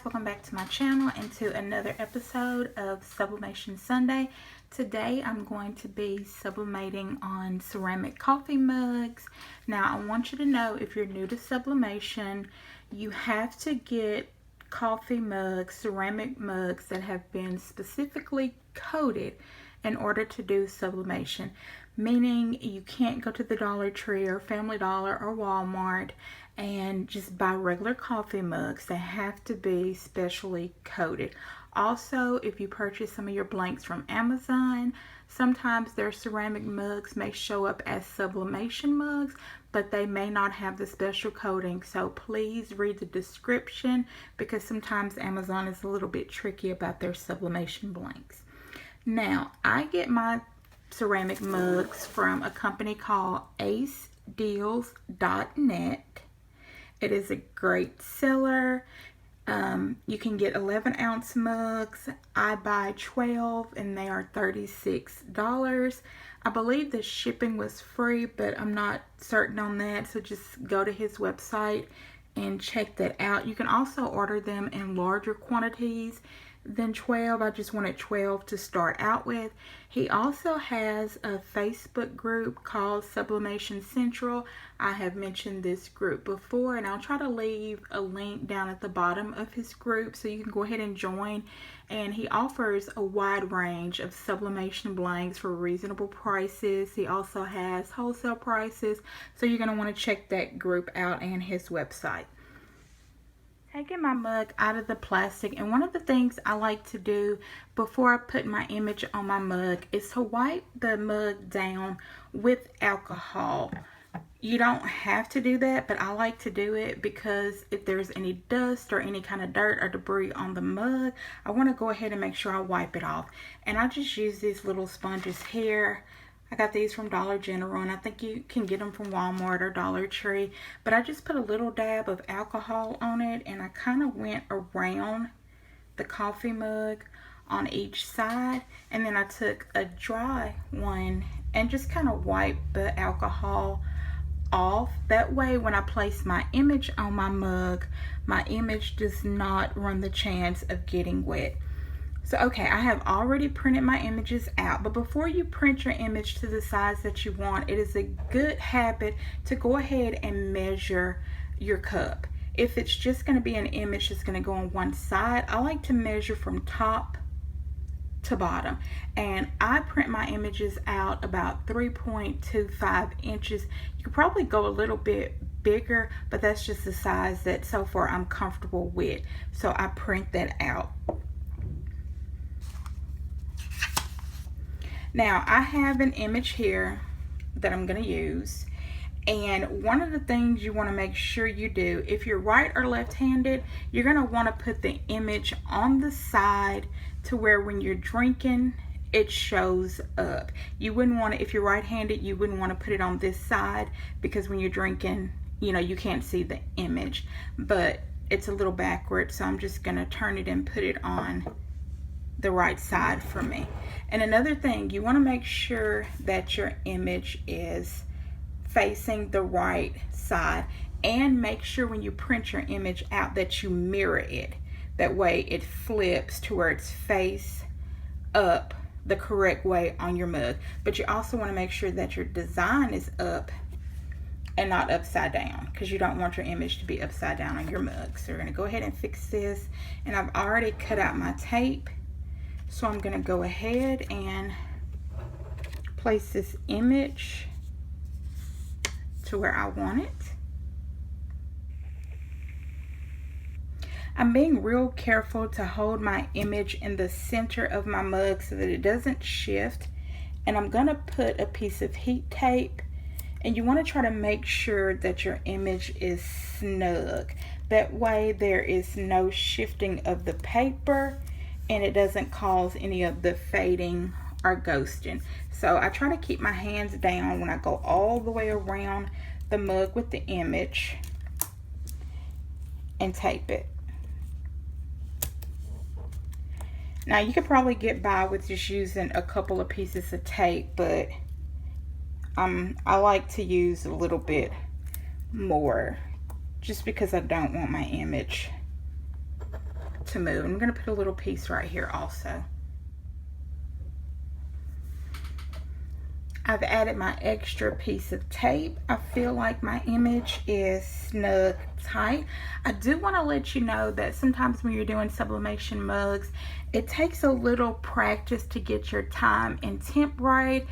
welcome back to my channel and to another episode of Sublimation Sunday. Today I'm going to be sublimating on ceramic coffee mugs. Now I want you to know, if you're new to sublimation, you have to get coffee mugs, ceramic mugs that have been specifically coated in order to do sublimation. Meaning you can't go to the Dollar Tree or Family Dollar or Walmart and just buy regular coffee mugs. They have to be specially coated. Also, if you purchase some of your blanks from Amazon, sometimes their ceramic mugs may show up as sublimation mugs, but they may not have the special coating. So please read the description, because sometimes Amazon is a little bit tricky about their sublimation blanks. Now, I get my ceramic mugs from a company called acedeals.net. It is a great seller. You can get 11-ounce mugs. I buy 12 and they are $36. I believe the shipping was free, but I'm not certain on that, so just go to his website and check that out. You can also order them in larger quantities than 12. I just wanted 12 to start out with. He also has a Facebook group called Sublimation Central. I have mentioned this group before, and I'll try to leave a link down at the bottom of his group so you can go ahead and join. And he offers a wide range of sublimation blanks for reasonable prices. He also has wholesale prices, so you're going to want to check that group out and his website. Taking my mug out of the plastic, and one of the things I like to do before I put my image on my mug is to wipe the mug down with alcohol. You don't have to do that, but I like to do it because if there's any dust or any kind of dirt or debris on the mug, I want to go ahead and make sure I wipe it off. And I just use these little sponges here. I got these from Dollar General, and I think you can get them from Walmart or Dollar Tree. But I just put a little dab of alcohol on it, and I kind of went around the coffee mug on each side. And then I took a dry one and just kind of wiped the alcohol off. That way, when I place my image on my mug, my image does not run the chance of getting wet. So, okay, I have already printed my images out, but before you print your image to the size that you want, it is a good habit to go ahead and measure your cup. If it's just going to be an image that's going to go on one side, I like to measure from top to bottom. And I print my images out about 3.25 inches. You could probably go a little bit bigger, but that's just the size that so far I'm comfortable with. So I print that out. Now, I have an image here that I'm going to use, and one of the things you want to make sure you do, if you're right or left-handed, you're going to want to put the image on the side to where when you're drinking, it shows up. You wouldn't want to, if you're right-handed, you wouldn't want to put it on this side, because when you're drinking, you know, you can't see the image, but it's a little backwards, so I'm just going to turn it and put it on the right side for me. And another thing, you want to make sure that your image is facing the right side, and make sure when you print your image out that you mirror it. That way it flips to where it's face up the correct way on your mug. But you also want to make sure that your design is up and not upside down, because you don't want your image to be upside down on your mug. So we're going to go ahead and fix this, and I've already cut out my tape. So I'm going to go ahead and place this image to where I want it. I'm being real careful to hold my image in the center of my mug so that it doesn't shift. And I'm going to put a piece of heat tape, and you want to try to make sure that your image is snug. That way there is no shifting of the paper, and it doesn't cause any of the fading or ghosting. So I try to keep my hands down when I go all the way around the mug with the image and tape it. Now you could probably get by with just using a couple of pieces of tape, but I like to use a little bit more just because I don't want my image to move. I'm going to put a little piece right here also. I've added my extra piece of tape. I feel like my image is snug tight. I do want to let you know that sometimes when you're doing sublimation mugs, it takes a little practice to get your time and temp right.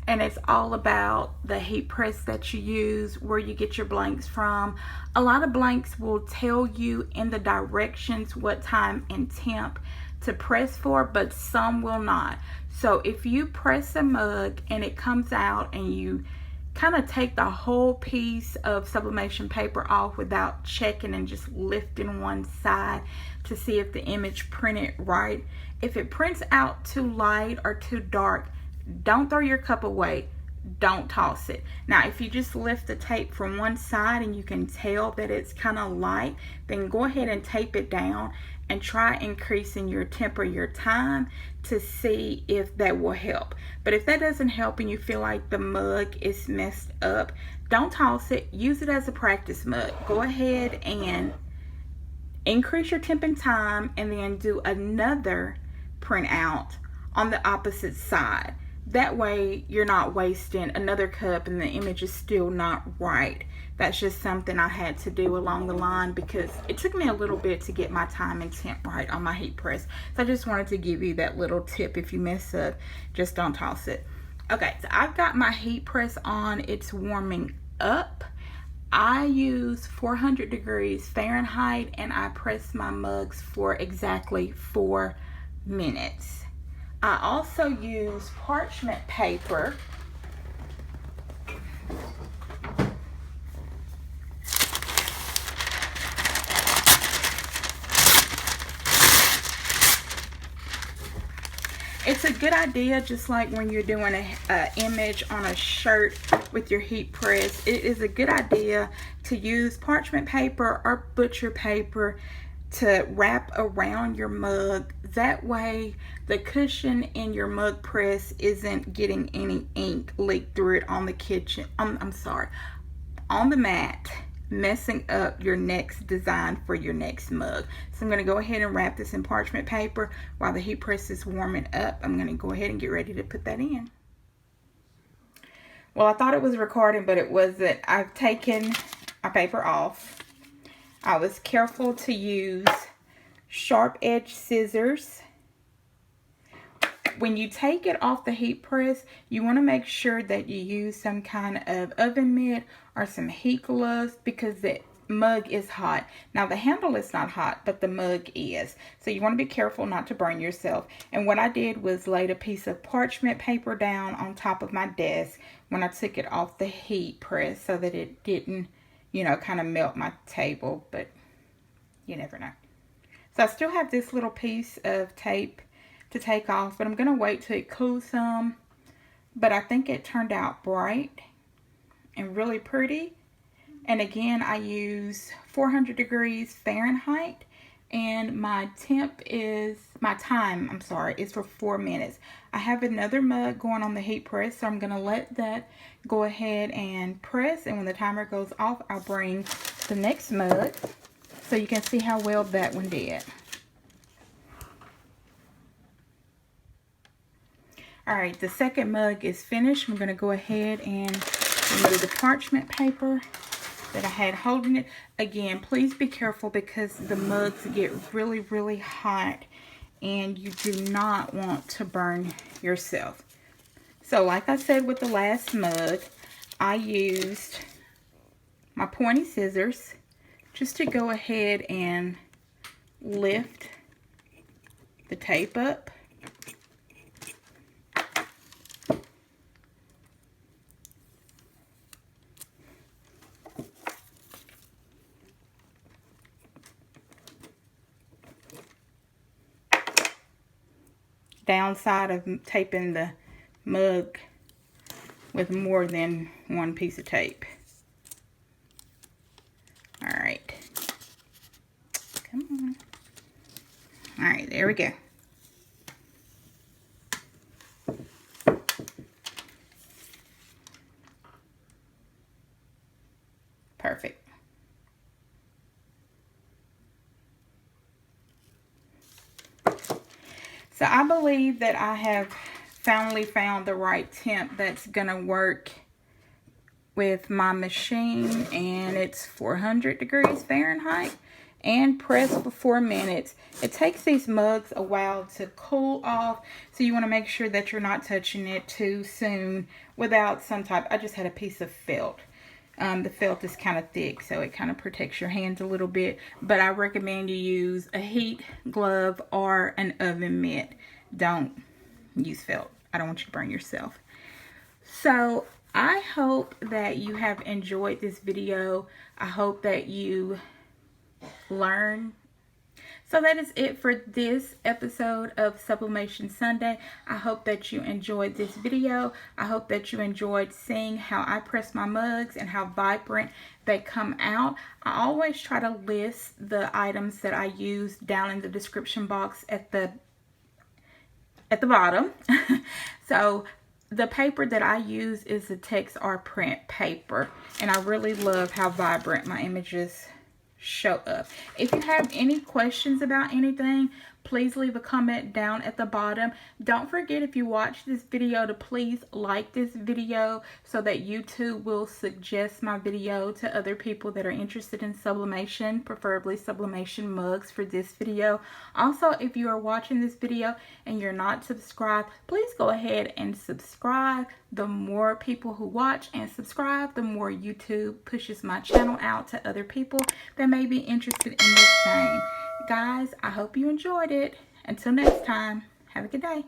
And it's all about the heat press that you use, where you get your blanks from. A lot of blanks will tell you in the directions what time and temp to press for, but some will not. So if you press a mug and it comes out and you kind of take the whole piece of sublimation paper off without checking and just lifting one side to see if the image printed right, if it prints out too light or too dark, don't throw your cup away. Don't toss it. Now, if you just lift the tape from one side and you can tell that it's kind of light, then go ahead and tape it down and try increasing your temp or your time to see if that will help. But if that doesn't help and you feel like the mug is messed up, don't toss it. Use it as a practice mug. Go ahead and increase your temp and time and then do another print out on the opposite side. That way you're not wasting another cup and the image is still not right. That's just something I had to do along the line because it took me a little bit to get my time and temp right on my heat press. So I just wanted to give you that little tip. If you mess up, just don't toss it. Okay, so I've got my heat press on. It's warming up. I use 400 degrees Fahrenheit and I press my mugs for exactly 4 minutes. I also use parchment paper. It's a good idea, just like when you're doing an image on a shirt with your heat press, it is a good idea to use parchment paper or butcher paper to wrap around your mug. That way the cushion in your mug press isn't getting any ink leaked through it on the kitchen, on the mat, messing up your next design for your next mug. So I'm going to go ahead and wrap this in parchment paper while the heat press is warming up. I'm going to go ahead and get ready to put that in. Well, I thought it was recording, but it wasn't. I've taken my paper off. I was careful to use sharp edge scissors. When you take it off the heat press, you want to make sure that you use some kind of oven mitt or some heat gloves because the mug is hot. Now the handle is not hot, but the mug is. So you want to be careful not to burn yourself. And what I did was laid a piece of parchment paper down on top of my desk when I took it off the heat press so that it didn't, you know, kind of melt my table, but you never know. So I still have this little piece of tape to take off, but I'm going to wait till it cools some. But I think it turned out bright and really pretty. And again, I use 400 degrees Fahrenheit and my time is for 4 minutes. I have another mug going on the heat press, so I'm going to let that go ahead and press, and when the timer goes off, I'll bring the next mug so you can see how well that one did. Alright, the second mug is finished. I'm going to go ahead and remove the parchment paper that I had holding it. Again, please be careful because the mugs get really, really hot and you do not want to burn yourself. So like I said with the last mug, I used my pointy scissors just to go ahead and lift the tape up. Downside of taping the mug with more than one piece of tape. Alright. Come on. Alright, there we go. Perfect. So I believe that I have finally found the right temp that's gonna work with my machine, and it's 400 degrees Fahrenheit, and press for 4 minutes. It takes these mugs a while to cool off, so you want to make sure that you're not touching it too soon without some type. I just had a piece of felt. The felt is kind of thick, so it kind of protects your hands a little bit, but I recommend you use a heat glove or an oven mitt. Don't use felt. I don't want you to burn yourself. So I hope that you have enjoyed this video. I hope that you learn. So that is it for this episode of Sublimation Sunday. I hope that you enjoyed this video. I hope that you enjoyed seeing how I press my mugs and how vibrant they come out. I always try to list the items that I use down in the description box at the bottom. So the paper that I use is the text art print paper, and I really love how vibrant my images show up. If you have any questions about anything, please leave a comment down at the bottom. Don't forget, if you watch this video, to please like this video so that YouTube will suggest my video to other people that are interested in sublimation, preferably sublimation mugs for this video. Also, if you are watching this video and you're not subscribed, please go ahead and subscribe. The more people who watch and subscribe, the more YouTube pushes my channel out to other people that may be interested in the same. Guys, I hope you enjoyed it. Until next time, have a good day.